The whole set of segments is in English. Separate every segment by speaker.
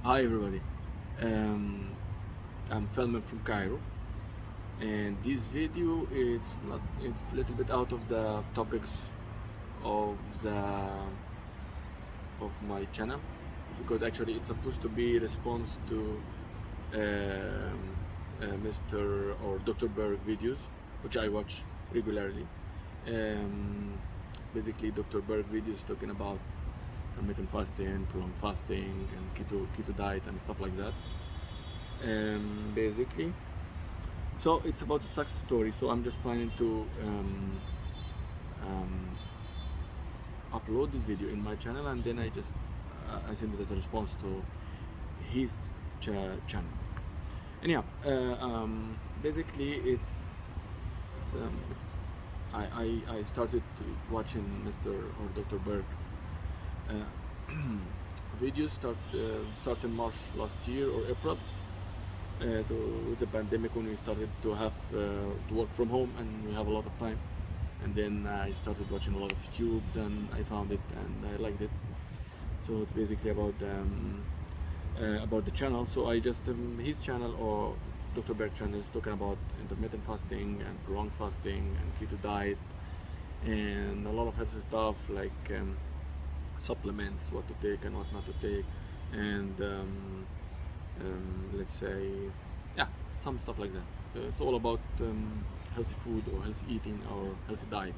Speaker 1: Hi everybody. Um, I'm filming from Cairo, and this video is not. It's a little bit out of the topics of the of my channel because actually it's supposed to be response to Mr. or Dr. Berg videos, which I watch regularly. Um, Basically, Dr. Berg videos talking about intermittent fasting, prolonged fasting, and keto diet and stuff like that. Basically, so it's about the success story. So I'm just planning to um, upload this video in my channel, and then I send it as a response to his channel. Anyhow, basically it's I started watching Mr. or Dr. Berg uh, videos start in March last year or April, with the pandemic, when we started to have to work from home and we have a lot of time. And then I started watching a lot of YouTubes and I found it and I liked it. So it's basically about the channel. So I just his channel or Dr. Berg channel is talking about intermittent fasting and prolonged fasting and keto diet and a lot of healthy stuff like supplements, what to take and what not to take, and let's say, yeah, some stuff like that. It's all about healthy food or healthy eating or healthy diet.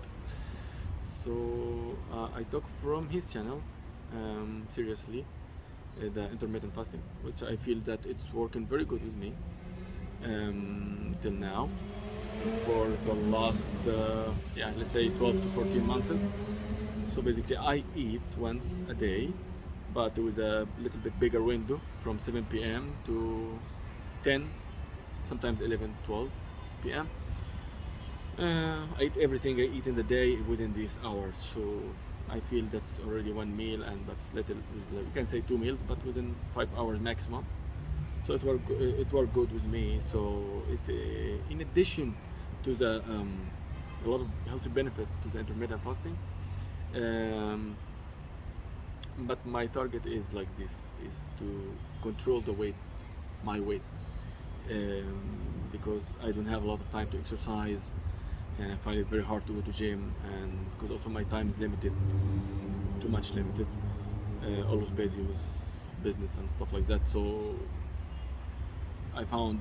Speaker 1: So I took from his channel seriously the intermittent fasting, which I feel that it's working very good with me till now for the last yeah, let's say 12 to 14 months. So basically I eat once a day, but with a little bit bigger window from 7 p.m. to 10, sometimes 11, 12 p.m. I eat everything I eat in the day within these hours, so I feel that's already one meal, and that's little. You can say 2 meals, but within 5 hours maximum. So it worked good with me. So in addition to the a lot of healthy benefits to the intermittent fasting, um, but my target is like this: is to control the weight, my weight, because I don't have a lot of time to exercise, and I find it very hard to go to gym, and because also my time is limited, too much limited, always busy with business and stuff like that. So I found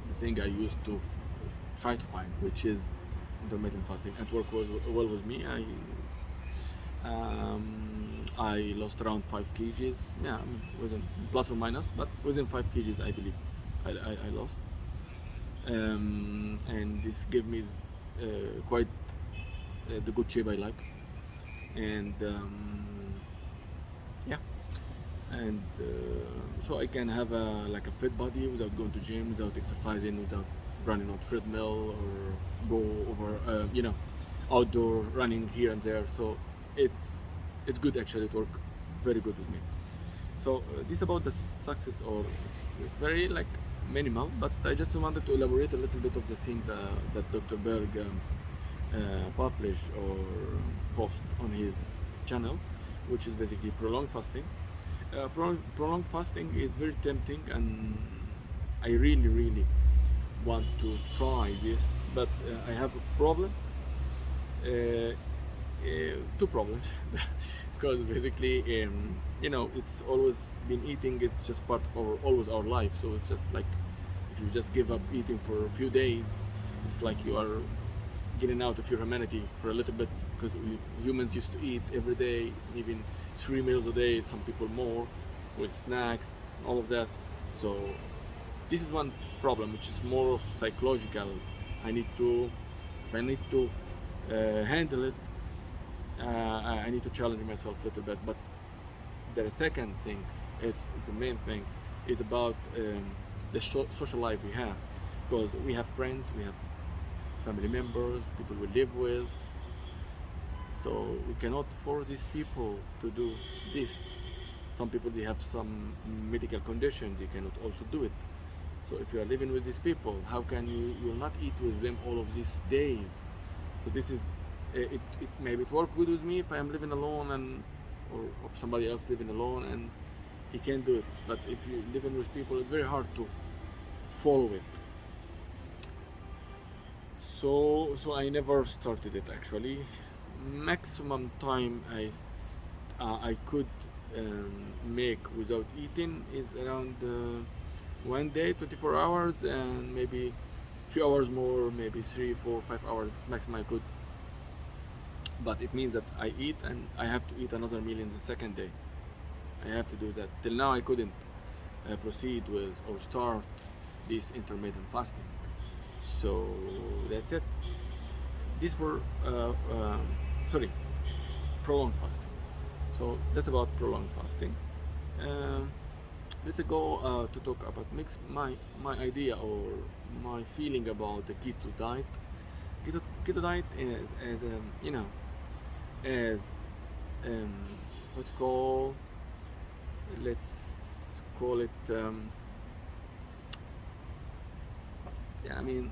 Speaker 1: the thing I used to try to find, which is intermittent fasting, and work was well with me. I lost around 5 kgs. Yeah, I mean, within plus or minus, but within 5 kgs, I believe I lost, and this gave me quite the good shape I like, and yeah, and so I can have a fit body without going to gym, without exercising, without running on treadmill or go over outdoor running here and there. So it's good actually. It worked very good with me. So this about the success, or it's very like minimal, but I just wanted to elaborate a little bit of the things that Dr. Berg publish or post on his channel, which is basically prolonged fasting. Prolonged fasting is very tempting, and I really want to try this, but I have a problem, two problems, because basically, it's always been eating. It's just part of always our life. So it's just like if you just give up eating for a few days, it's like you are getting out of your humanity for a little bit, because humans used to eat every day, even 3 meals a day, some people more, with snacks and all of that. So this is one problem, which is more psychological. I need to, if I need to handle it, I need to challenge myself a little bit. But the second thing, it's the main thing, is about the social life we have, because we have friends, we have family members, people we live with. So we cannot force these people to do this. Some people, they have some medical condition, they cannot also do it. So if you are living with these people, how can you will not eat with them all of these days? So this is it maybe it work good with me if I am living alone, and or somebody else living alone, and he can do it. But if you living with people, it's very hard to follow it. So I never started it actually. Maximum time I could make without eating is around one day, 24 hours, and maybe a few hours more, maybe 3, 4, 5 hours maximum I could. But it means that I eat and I have to eat another meal in the second day. I have to do that. Till now I couldn't proceed with or start this intermittent fasting. So that's it. This for sorry, prolonged fasting. So that's about prolonged fasting. Let's go to talk about my idea or my feeling about the keto diet. Keto diet is as you know, as what's called, let's call it yeah, I mean,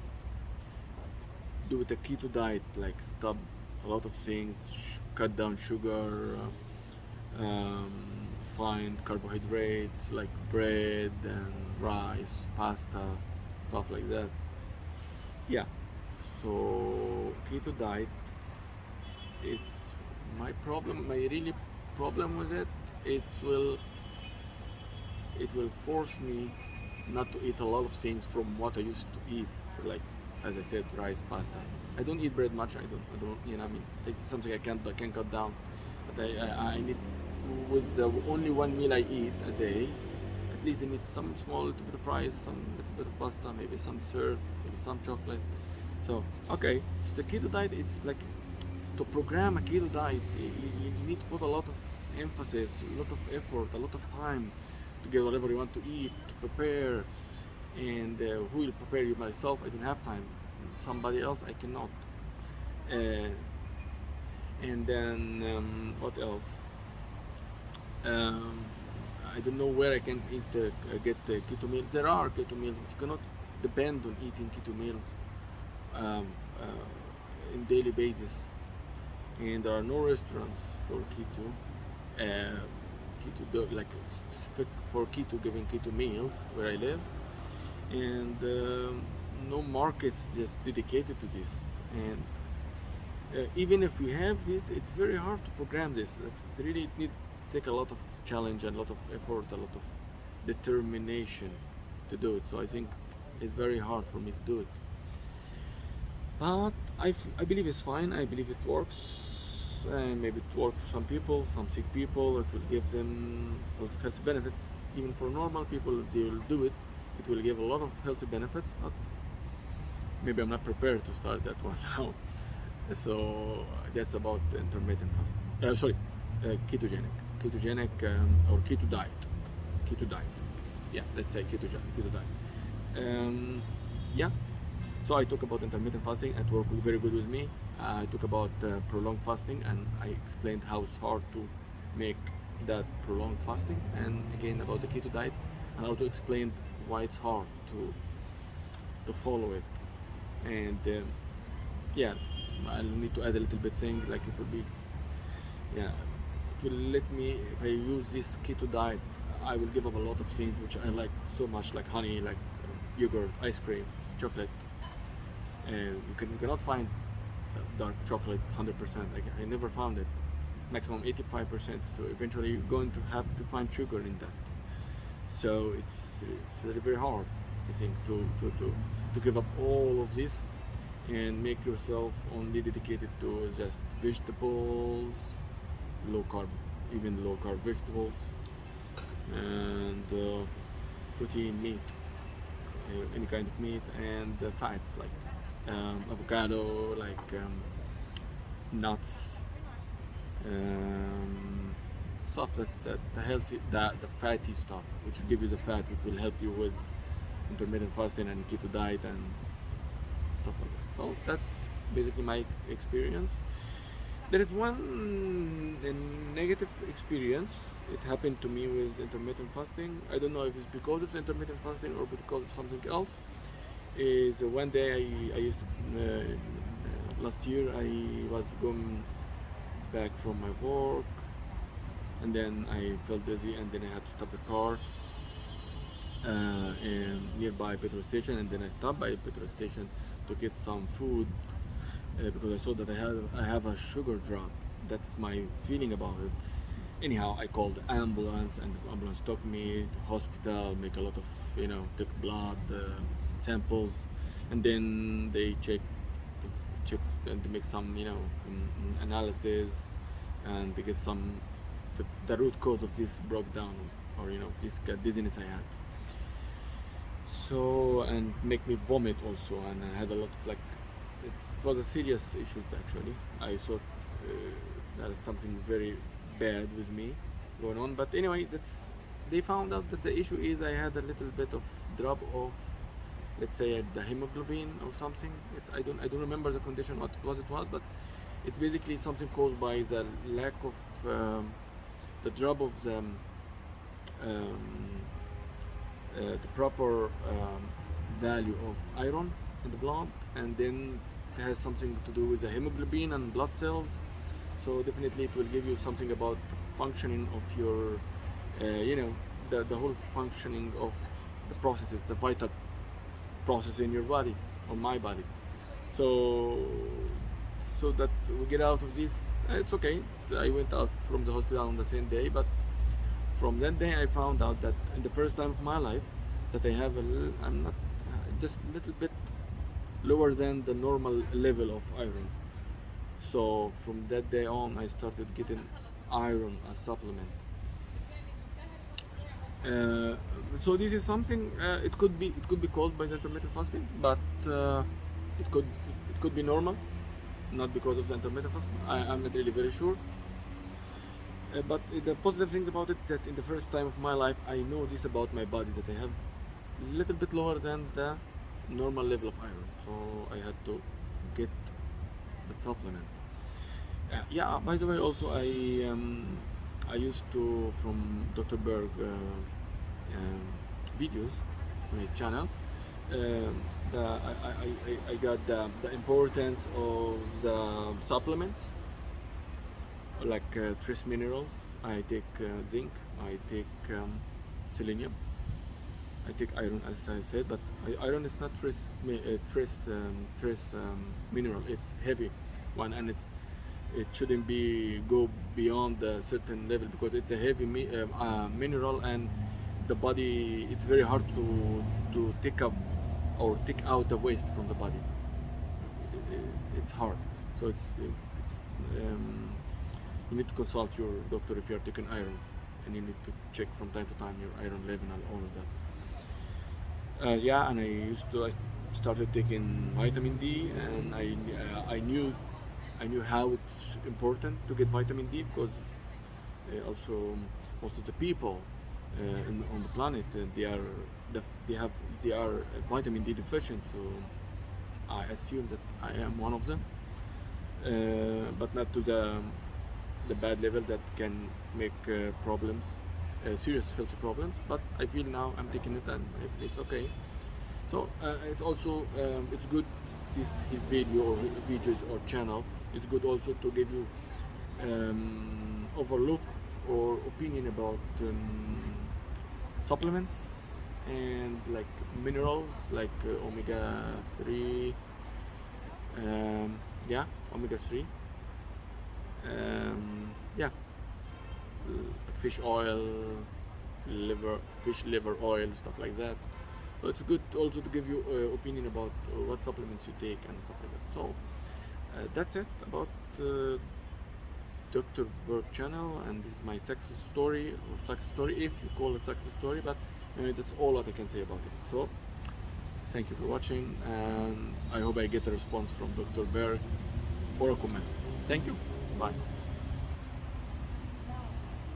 Speaker 1: do with the keto diet, like stop a lot of things, cut down sugar, um, find carbohydrates like bread and rice, pasta, stuff like that. Yeah. So keto diet, it's my problem. My really problem with it. It will force me not to eat a lot of things from what I used to eat, like as I said, rice, pasta. I don't eat bread much. I don't. You know, I mean, it's something I can cut down. But I need, with only one meal I eat a day, at least I need some small little bit of rice, some little bit of pasta, maybe some syrup, maybe some chocolate. So okay, so the keto diet, it's like, to program a keto diet, you need to put a lot of emphasis, a lot of effort, a lot of time to get whatever you want to eat, to prepare. And who will prepare you? Myself, I don't have time. Somebody else, I cannot. And then what else? I don't know where I can get keto meals. There are keto meals, but you cannot depend on eating keto meals um, in daily basis. And there are no restaurants for keto, like specific for keto, giving keto meals where I live, and no markets just dedicated to this. And even if we have this, it's very hard to program this. It's really, it need take a lot of challenge and a lot of effort, a lot of determination to do it. So I think it's very hard for me to do it. But I believe it's fine. I believe it works. Maybe it works for some people, some sick people. It will give them a lot of health benefits. Even for normal people, they will do it. It will give a lot of healthy benefits. But maybe I'm not prepared to start that one now. So that's about intermittent fasting. Ketogenic or keto diet. Keto diet. Yeah, let's say keto diet. Yeah. So I talk about intermittent fasting. It worked very good with me. I talk about prolonged fasting, and I explained how it's hard to make that prolonged fasting, and again about the keto diet, and also explained why it's hard to follow it. And yeah, I'll need to add a little bit thing, like it will be, yeah, it will let me, if I use this keto diet, I will give up a lot of things which I like so much, like honey, like yogurt, ice cream, chocolate. And you cannot find dark chocolate 100%. I never found it. Maximum 85%. So eventually you're going to have to find sugar in that. So it's really very hard, I think, to give up all of this and make yourself only dedicated to just vegetables, low carb, even low carb vegetables, and protein, meat, any kind of meat, and fats like avocado, like nuts, stuff that's the healthy, the fatty stuff, which will give you the fat, which will help you with intermittent fasting and keto diet and stuff like that. So that's basically my experience. There is one negative experience. It happened to me with intermittent fasting. I don't know if it's because of intermittent fasting or because of something else. Is one day I used to, last year I was going back from my work, and then I felt dizzy, and then I had to stop the car in nearby petrol station, and then I stopped by a petrol station to get some food because I saw that I have a sugar drop. That's my feeling about it. Anyhow, I called the ambulance, and the ambulance took me to hospital, make a lot of, take blood samples, and then they check and they make some, analysis, and they get some the root cause of this breakdown, or this dizziness I had. So, and make me vomit also, and I had a lot of it was a serious issue actually. I thought that is something very bad with me going on, but anyway, they found out that the issue is I had a little bit of drop of, let's say, the hemoglobin or something. I don't remember the condition what it was, but it's basically something caused by the lack of the drop of the proper value of iron in the blood, and then it has something to do with the hemoglobin and blood cells. So definitely it will give you something about the functioning of your the whole functioning of the processes, the vital process in your body or my body. So that we get out of this, it's okay. I went out from the hospital on the same day, but from that day I found out that in the first time of my life that I'm not just a little bit lower than the normal level of iron. So from that day on I started getting iron as supplement. So this is something it could be called by the intermittent fasting, but it could be normal, not because of the intermittent fasting. I'm not really very sure. But the positive thing about it, that in the first time of my life I know this about my body, that I have a little bit lower than the normal level of iron. So I had to get the supplement. Yeah, by the way, also I used to, from Dr. Berg videos on his channel, I got the importance of the supplements, like trace minerals. I take zinc, I take selenium, I take iron, as I said, but iron is not trace mineral. It's heavy one, and it shouldn't go beyond a certain level, because it's a heavy mineral, and the body, it's very hard to take up or take out the waste from the body. It's hard. So you need to consult your doctor if you are taking iron, and you need to check from time to time your iron level and all of that. Yeah, and I started taking vitamin D, and I knew how it's important to get vitamin D, because also most of the people on the planet they are vitamin D deficient. So I assume that I am one of them, but not to the bad level that can make problems, serious health problems. But I feel now I'm taking it, and it's okay. So it's also it's good, his video or videos or channel. It's good also to give you overlook or opinion about supplements and like minerals, like omega-3, omega-3, fish oil, fish liver oil, stuff like that. So it's good also to give you opinion about what supplements you take and stuff like that. So that's it about Dr. Berg channel, and this is my success story, if you call it success story, but that's all what I can say about it. So thank you for watching, and I hope I get a response from Dr. Berg or a comment. Thank you. Bye.